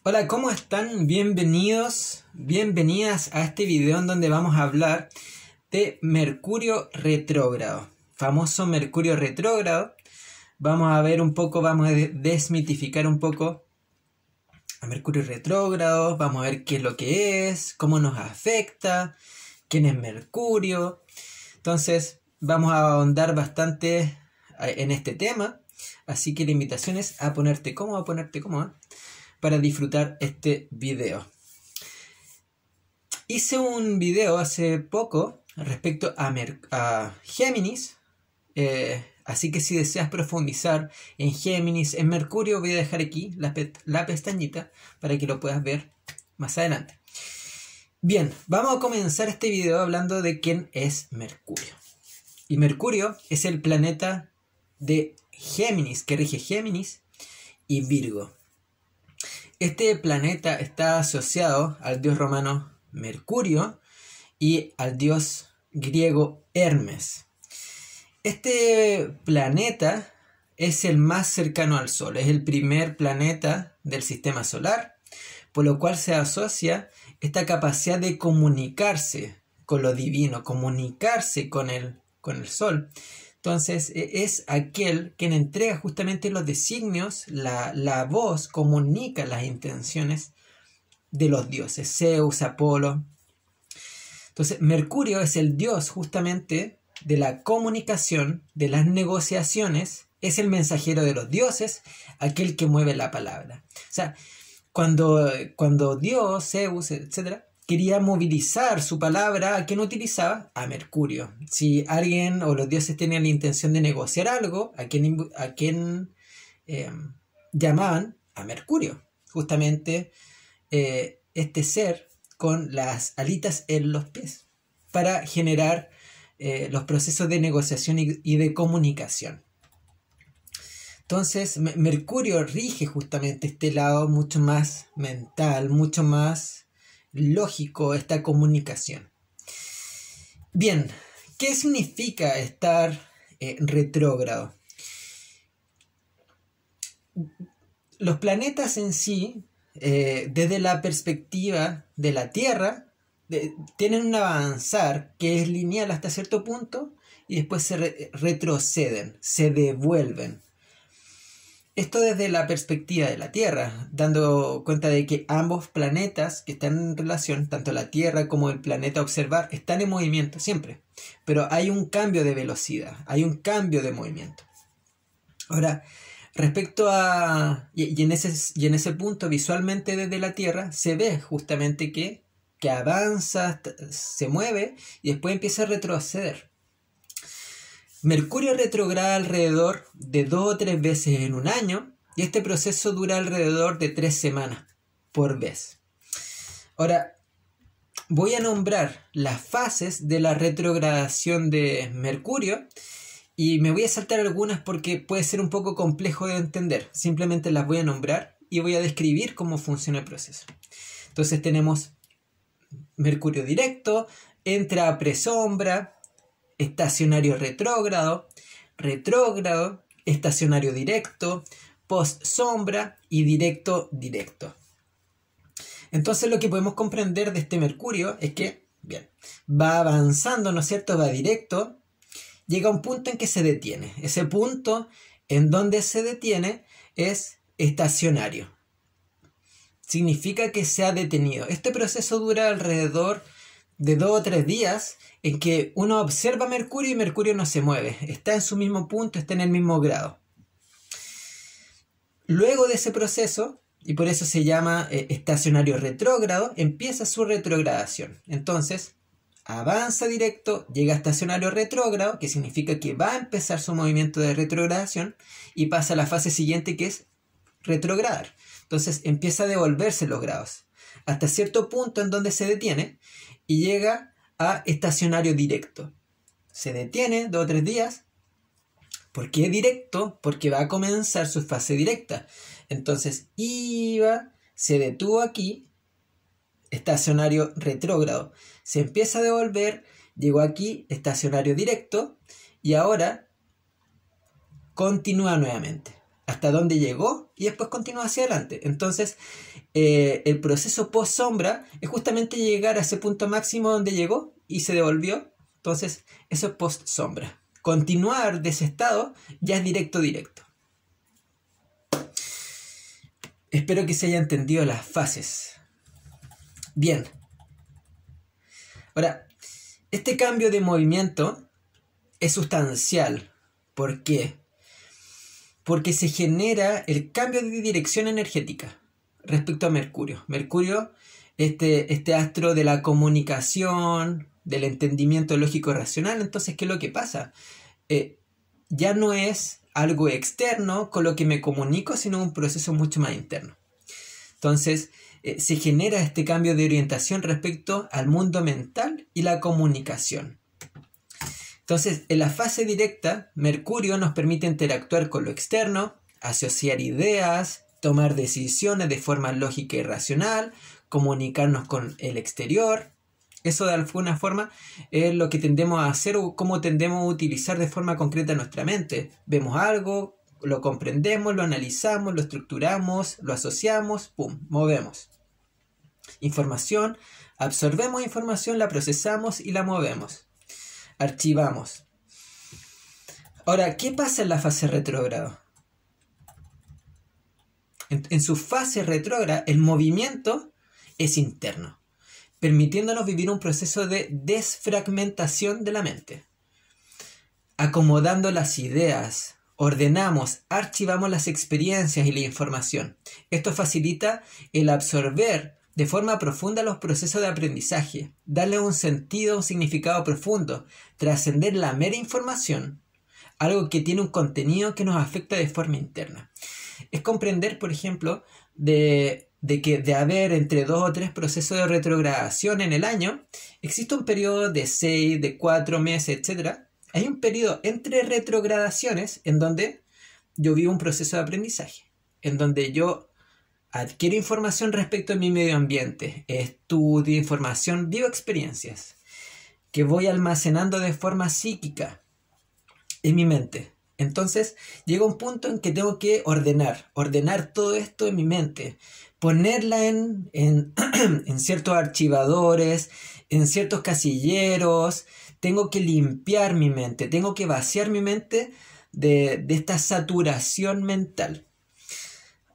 Hola, ¿cómo están? Bienvenidos, bienvenidas a este video en donde vamos a hablar de Mercurio retrógrado. Famoso Mercurio retrógrado. Vamos a ver un poco, vamos a desmitificar un poco a Mercurio retrógrado. Vamos a ver qué es lo que es, cómo nos afecta, quién es Mercurio. Entonces, vamos a ahondar bastante en este tema. Así que la invitación es a ponerte cómodo, para disfrutar este video. Hice un video hace poco respecto a Géminis, así que si deseas profundizar en Géminis, en Mercurio, voy a dejar aquí la pestañita para que lo puedas ver más adelante. Bien, vamos a comenzar este video hablando de quién es Mercurio. Y Mercurio es el planeta de Géminis, que rige Géminis y Virgo. Este planeta está asociado al dios romano Mercurio y al dios griego Hermes. Este planeta es el más cercano al Sol, es el primer planeta del sistema solar, por lo cual se asocia esta capacidad de comunicarse con lo divino, comunicarse con el Sol. Entonces es aquel quien entrega justamente los designios, la voz comunica las intenciones de los dioses, Zeus, Apolo. Entonces Mercurio es el dios justamente de la comunicación, de las negociaciones, es el mensajero de los dioses, aquel que mueve la palabra. O sea, cuando Dios, Zeus, etcétera, quería movilizar su palabra, ¿a quién utilizaba? A Mercurio. Si alguien o los dioses tenían la intención de negociar algo, ¿a quién llamaban? A Mercurio. Justamente este ser con las alitas en los pies para generar los procesos de negociación y de comunicación. Entonces, Mercurio rige justamente este lado mucho más mental, mucho más lógico, esta comunicación. Bien, ¿qué significa estar retrógrado? Los planetas en sí, desde la perspectiva de la Tierra, tienen un avanzar que es lineal hasta cierto punto y después se retroceden, se devuelven. Esto desde la perspectiva de la Tierra, dando cuenta de que ambos planetas que están en relación, tanto la Tierra como el planeta a observar, están en movimiento siempre. Pero hay un cambio de velocidad, hay un cambio de movimiento. Ahora, respecto a... Y en ese punto, visualmente desde la Tierra, se ve justamente que avanza, se mueve y después empieza a retroceder. Mercurio retrograda alrededor de 2 o 3 veces en un año y este proceso dura alrededor de 3 semanas por vez. Ahora, voy a nombrar las fases de la retrogradación de Mercurio y me voy a saltar algunas porque puede ser un poco complejo de entender. Simplemente las voy a nombrar y voy a describir cómo funciona el proceso. Entonces tenemos Mercurio directo, entra a presombra, estacionario retrógrado, estacionario directo, post-sombra y directo. Entonces lo que podemos comprender de este Mercurio es que, bien, va avanzando, ¿no es cierto? Va directo, llega a un punto en que se detiene. Ese punto en donde se detiene es estacionario. Significa que se ha detenido. Este proceso dura alrededor de 2 o 3 días en que uno observa Mercurio y Mercurio no se mueve, está en su mismo punto, está en el mismo grado. Luego de ese proceso, y por eso se llama estacionario retrógrado, empieza su retrogradación. Entonces, avanza directo, llega a estacionario retrógrado, que significa que va a empezar su movimiento de retrogradación y pasa a la fase siguiente, que es retrogradar. Entonces empieza a devolverse los grados hasta cierto punto en donde se detiene y llega a estacionario directo. Se detiene 2 o 3 días. ¿Por qué directo? Porque va a comenzar su fase directa. Entonces se detuvo aquí, estacionario retrógrado. Se empieza a devolver, llegó aquí, estacionario directo, y ahora continúa nuevamente. hasta dónde llegó y después continúa hacia adelante. Entonces, el proceso post-sombra es justamente llegar a ese punto máximo donde llegó y se devolvió. Entonces, eso es post-sombra. Continuar de ese estado ya es directo. Espero que se haya entendido las fases. Bien. Ahora, este cambio de movimiento es sustancial. ¿Por qué? Porque se genera el cambio de dirección energética respecto a Mercurio. Mercurio, este astro de la comunicación, del entendimiento lógico y racional. Entonces, ¿qué es lo que pasa? Ya no es algo externo con lo que me comunico, sino un proceso mucho más interno. Entonces, se genera este cambio de orientación respecto al mundo mental y la comunicación. Entonces, en la fase directa, Mercurio nos permite interactuar con lo externo, asociar ideas, tomar decisiones de forma lógica y racional, comunicarnos con el exterior. Eso de alguna forma es lo que tendemos a hacer o cómo tendemos a utilizar de forma concreta nuestra mente. Vemos algo, lo comprendemos, lo analizamos, lo estructuramos, lo asociamos, ¡pum!, movemos. Información, absorbemos información, la procesamos y la movemos. Archivamos. Ahora, ¿qué pasa en la fase retrógrada? En su fase retrógrada, el movimiento es interno, permitiéndonos vivir un proceso de desfragmentación de la mente. Acomodando las ideas, ordenamos, archivamos las experiencias y la información. Esto facilita el absorber de forma profunda los procesos de aprendizaje, darle un sentido, un significado profundo, trascender la mera información, algo que tiene un contenido que nos afecta de forma interna. Es comprender, por ejemplo, de que de haber entre 2 o 3 procesos de retrogradación en el año, existe un periodo de 6, de 4 meses, etc. Hay un periodo entre retrogradaciones en donde yo vivo un proceso de aprendizaje, en donde yo adquiero información respecto a mi medio ambiente, estudio información, vivo experiencias que voy almacenando de forma psíquica en mi mente. Entonces llega un punto en que tengo que ordenar todo esto en mi mente, ponerla en ciertos archivadores, en ciertos casilleros. Tengo que limpiar mi mente, tengo que vaciar mi mente de esta saturación mental.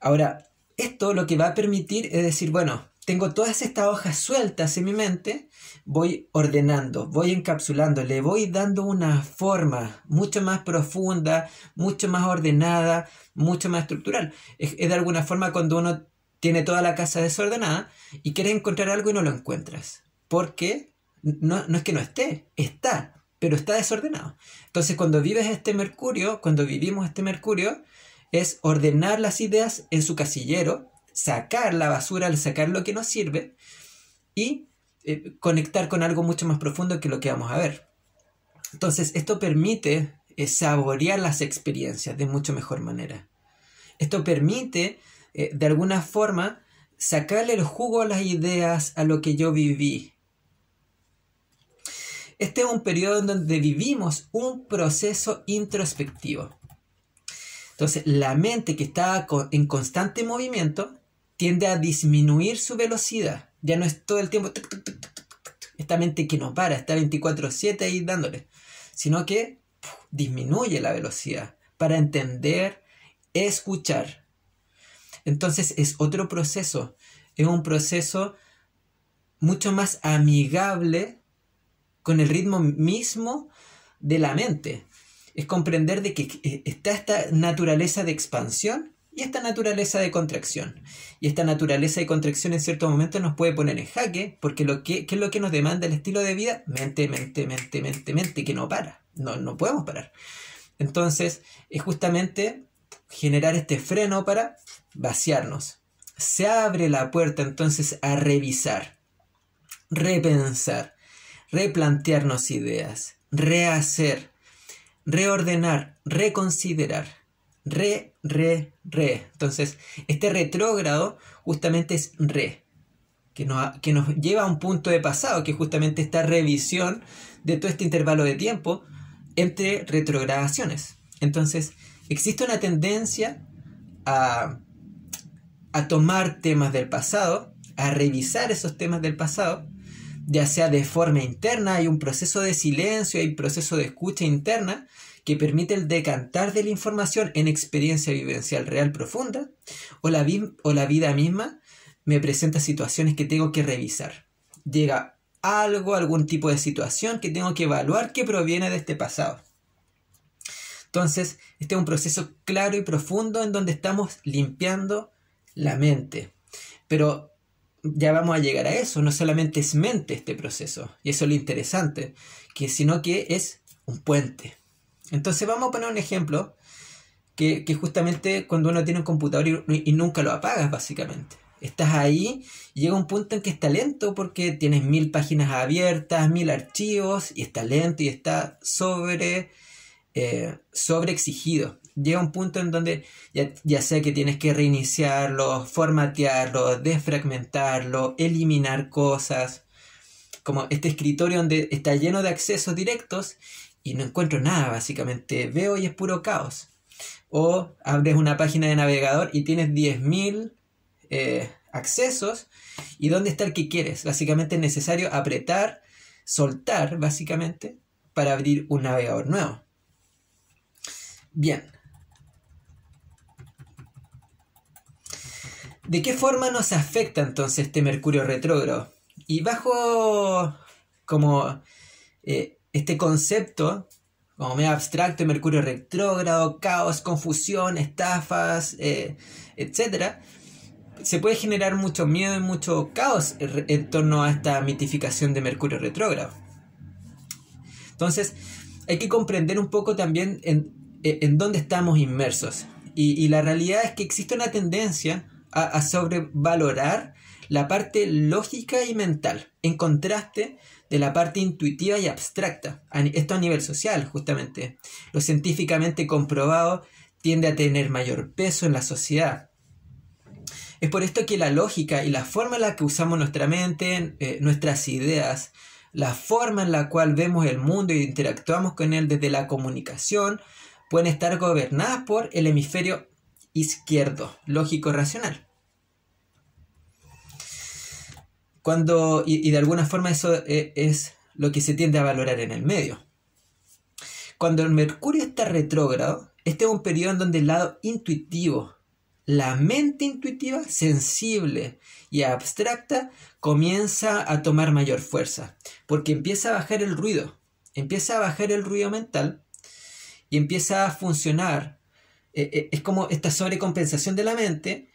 Ahora, esto lo que va a permitir es decir, bueno, tengo todas estas hojas sueltas en mi mente, voy ordenando, voy encapsulando, le voy dando una forma mucho más profunda, mucho más ordenada, mucho más estructural. Es de alguna forma cuando uno tiene toda la casa desordenada y quieres encontrar algo y no lo encuentras. Porque no es que no esté, está, pero está desordenado. Entonces cuando vivimos este Mercurio, es ordenar las ideas en su casillero, sacar la basura, sacar lo que nos sirve y conectar con algo mucho más profundo que lo que vamos a ver. Entonces esto permite saborear las experiencias de mucho mejor manera. Esto permite de alguna forma sacarle el jugo a las ideas, a lo que yo viví. Este es un periodo en donde vivimos un proceso introspectivo. Entonces, la mente que está en constante movimiento tiende a disminuir su velocidad. Ya no es todo el tiempo esta mente que no para, está 24/7 ahí dándole, sino que disminuye la velocidad para entender, escuchar. Entonces, es otro proceso. Es un proceso mucho más amigable con el ritmo mismo de la mente. Es comprender de que está esta naturaleza de expansión y esta naturaleza de contracción. Y esta naturaleza de contracción en cierto momento nos puede poner en jaque, porque ¿qué es lo que nos demanda el estilo de vida? Mente, que no para. No podemos parar. Entonces, es justamente generar este freno para vaciarnos. Se abre la puerta entonces a revisar, repensar, replantearnos ideas, rehacer, reordenar, reconsiderar, Entonces, este retrógrado justamente es que nos lleva a un punto de pasado, que es justamente esta revisión de todo este intervalo de tiempo entre retrogradaciones. Entonces, existe una tendencia a, a tomar temas del pasado, a revisar esos temas del pasado, ya sea de forma interna, hay un proceso de silencio, hay un proceso de escucha interna que permite el decantar de la información en experiencia vivencial real profunda, o la vida misma me presenta situaciones que tengo que revisar. Llega algún tipo de situación que tengo que evaluar que proviene de este pasado. Entonces, este es un proceso claro y profundo en donde estamos limpiando la mente. Pero ya vamos a llegar a eso, no solamente es mente este proceso, y eso es lo interesante, sino que es un puente. Entonces vamos a poner un ejemplo que justamente cuando uno tiene un computador y nunca lo apagas básicamente. Estás ahí y llega un punto en que está lento porque tienes 1000 páginas abiertas, 1000 archivos y está lento y está sobreexigido. Llega un punto en donde ya sea que tienes que reiniciarlo, formatearlo, desfragmentarlo, eliminar cosas, como este escritorio donde está lleno de accesos directos y no encuentro nada básicamente, veo y es puro caos. O abres una página de navegador y tienes 10.000 accesos, y ¿dónde está el que quieres? Básicamente es necesario apretar, soltar básicamente para abrir un navegador nuevo. Bien. ¿De qué forma nos afecta entonces este Mercurio retrógrado? Y bajo como este concepto, como medio abstracto de Mercurio retrógrado, caos, confusión, estafas, etc., se puede generar mucho miedo y mucho caos en torno a esta mitificación de Mercurio retrógrado. Entonces, hay que comprender un poco también en dónde estamos inmersos. Y la realidad es que existe una tendencia a sobrevalorar la parte lógica y mental, en contraste de la parte intuitiva y abstracta. Esto a nivel social, justamente. Lo científicamente comprobado tiende a tener mayor peso en la sociedad. Es por esto que la lógica y la forma en la que usamos nuestra mente, nuestras ideas, la forma en la cual vemos el mundo y interactuamos con él desde la comunicación, pueden estar gobernadas por el hemisferio izquierdo, lógico-racional. Y de alguna forma eso es lo que se tiende a valorar en el medio. Cuando el Mercurio está retrógrado, este es un periodo en donde el lado intuitivo, la mente intuitiva, sensible y abstracta, comienza a tomar mayor fuerza, porque empieza a bajar el ruido mental y empieza a funcionar. Es como esta sobrecompensación de la mente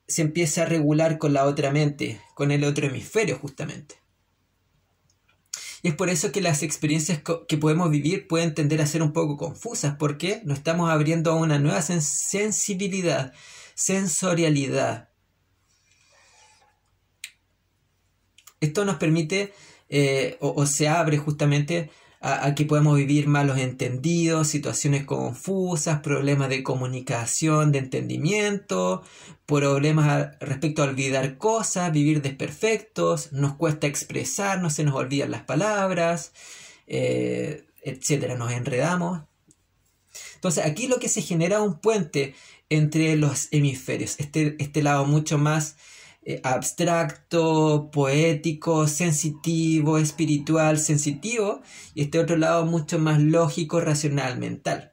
se empieza a regular con la otra mente, con el otro hemisferio justamente. Y es por eso que las experiencias que podemos vivir pueden tender a ser un poco confusas, porque nos estamos abriendo a una nueva sensibilidad, sensorialidad. Esto nos permite o se abre justamente a que podemos vivir malos entendidos, situaciones confusas, problemas de comunicación, de entendimiento, problemas respecto a olvidar cosas, vivir desperfectos, nos cuesta expresarnos, se nos olvidan las palabras, etcétera, nos enredamos. Entonces aquí lo que se genera es un puente entre los hemisferios, este lado mucho más abstracto, poético, sensitivo, espiritual, sensitivo, y este otro lado mucho más lógico, racional, mental.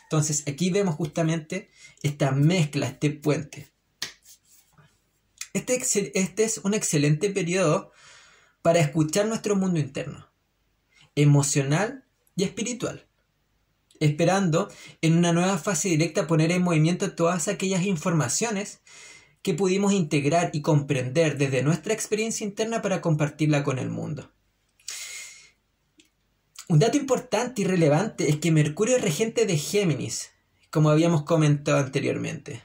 Entonces aquí vemos justamente esta mezcla, este puente. Este es un excelente periodo para escuchar nuestro mundo interno, emocional y espiritual, esperando en una nueva fase directa poner en movimiento todas aquellas informaciones que pudimos integrar y comprender desde nuestra experiencia interna para compartirla con el mundo. Un dato importante y relevante es que Mercurio es regente de Géminis, como habíamos comentado anteriormente.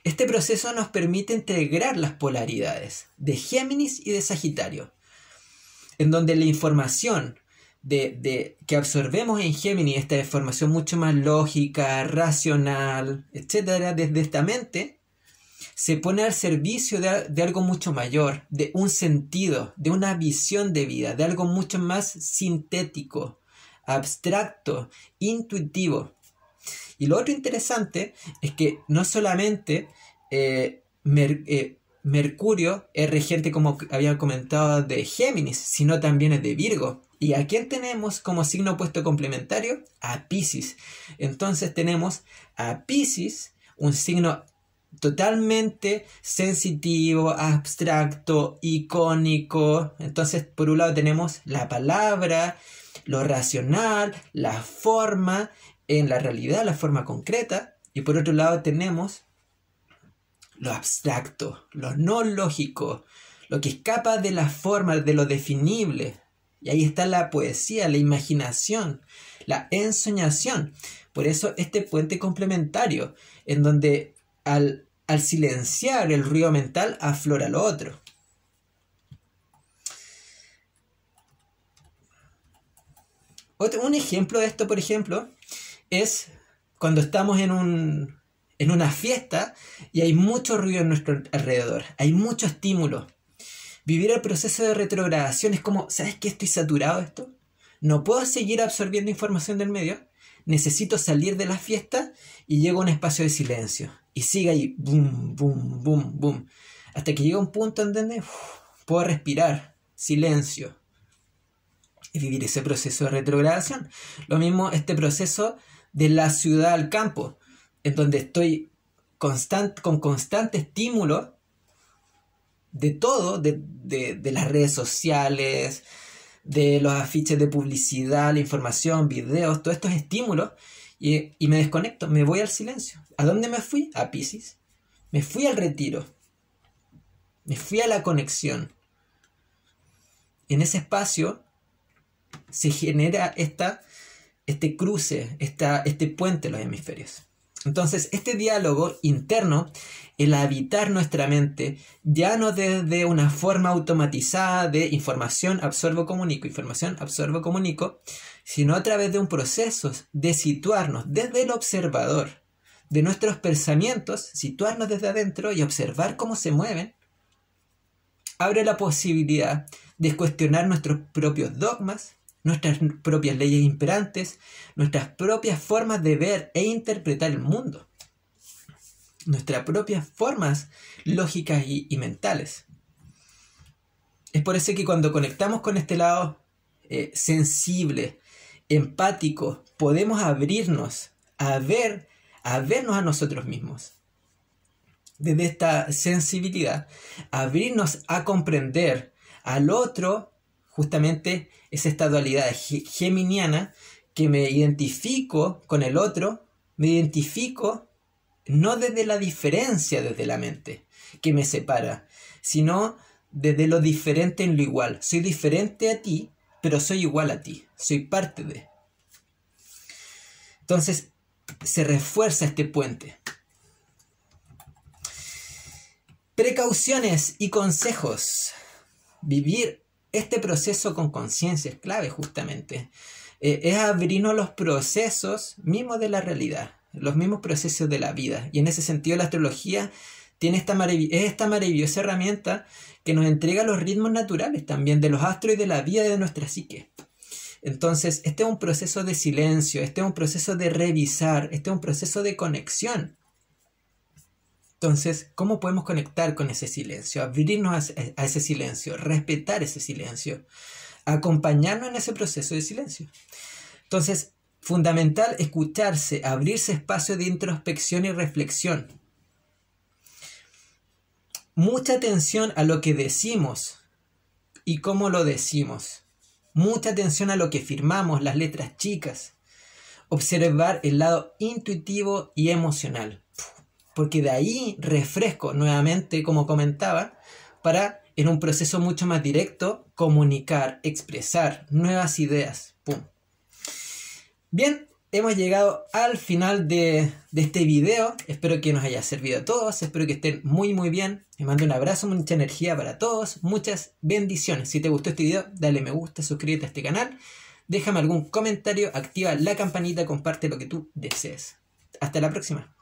Este proceso nos permite integrar las polaridades de Géminis y de Sagitario, en donde la información que absorbemos en Géminis, esta información mucho más lógica, racional, etc., desde esta mente, se pone al servicio de algo mucho mayor, de un sentido, de una visión de vida, de algo mucho más sintético, abstracto, intuitivo. Y lo otro interesante es que no solamente Mercurio es regente, como había comentado, de Géminis, sino también es de Virgo. ¿Y a quién tenemos como signo opuesto complementario? A Piscis. Entonces tenemos a Piscis, un signo totalmente sensitivo, abstracto, icónico. Entonces, por un lado tenemos la palabra, lo racional, la forma en la realidad, la forma concreta. Y por otro lado tenemos lo abstracto, lo no lógico, lo que escapa de la forma, de lo definible. Y ahí está la poesía, la imaginación, la ensoñación. Por eso este puente complementario, en donde al silenciar el ruido mental aflora lo otro. Un ejemplo de esto, por ejemplo, es cuando estamos en una fiesta y hay mucho ruido en nuestro alrededor, hay mucho estímulo. Vivir el proceso de retrogradación es como, ¿sabes qué? Estoy saturado de esto. No puedo seguir absorbiendo información del medio. Necesito salir de la fiesta y llego a un espacio de silencio. Y sigue ahí, boom, boom, boom, boom. Hasta que llega un punto en donde puedo respirar, silencio. Y vivir ese proceso de retrogradación. Lo mismo este proceso de la ciudad al campo, en donde estoy con constante estímulo de todo, de las redes sociales, de los afiches de publicidad, la información, videos, todos estos estímulos, y me desconecto, me voy al silencio. ¿A dónde me fui? A Piscis. Me fui al retiro. Me fui a la conexión. En ese espacio se genera este cruce, este puente en los hemisferios. Entonces, este diálogo interno, el habitar nuestra mente, ya no desde una forma automatizada de información absorbo, comunico, sino a través de un proceso de situarnos desde el observador de nuestros pensamientos, situarnos desde adentro y observar cómo se mueven, abre la posibilidad de cuestionar nuestros propios dogmas, nuestras propias leyes imperantes, nuestras propias formas de ver e interpretar el mundo, nuestras propias formas lógicas y mentales. Es por eso que cuando conectamos con este lado sensible, empático, podemos abrirnos a vernos a nosotros mismos. Desde esta sensibilidad, abrirnos a comprender al otro. Justamente es esta dualidad geminiana que me identifico con el otro, me identifico no desde la diferencia desde la mente que me separa, sino desde lo diferente en lo igual. Soy diferente a ti, pero soy igual a ti, soy parte de. Entonces se refuerza este puente. Precauciones y consejos. Vivir este proceso con conciencia es clave justamente. Es abrirnos los procesos mismos de la realidad, los mismos procesos de la vida. Y en ese sentido la astrología tiene esta maravillosa herramienta que nos entrega los ritmos naturales también de los astros y de la vida de nuestra psique. Entonces, este es un proceso de silencio, este es un proceso de revisar, este es un proceso de conexión. Entonces, ¿cómo podemos conectar con ese silencio? Abrirnos a ese silencio, respetar ese silencio, acompañarnos en ese proceso de silencio. Entonces, fundamental escucharse, abrirse espacio de introspección y reflexión. Mucha atención a lo que decimos y cómo lo decimos. Mucha atención a lo que firmamos, las letras chicas. Observar el lado intuitivo y emocional. Porque de ahí refresco nuevamente, como comentaba, para en un proceso mucho más directo comunicar, expresar nuevas ideas. ¡Pum! Bien, hemos llegado al final de este video. Espero que nos haya servido a todos. Espero que estén muy muy bien. Les mando un abrazo, mucha energía para todos. Muchas bendiciones. Si te gustó este video, dale me gusta, suscríbete a este canal. Déjame algún comentario, activa la campanita, comparte lo que tú desees. Hasta la próxima.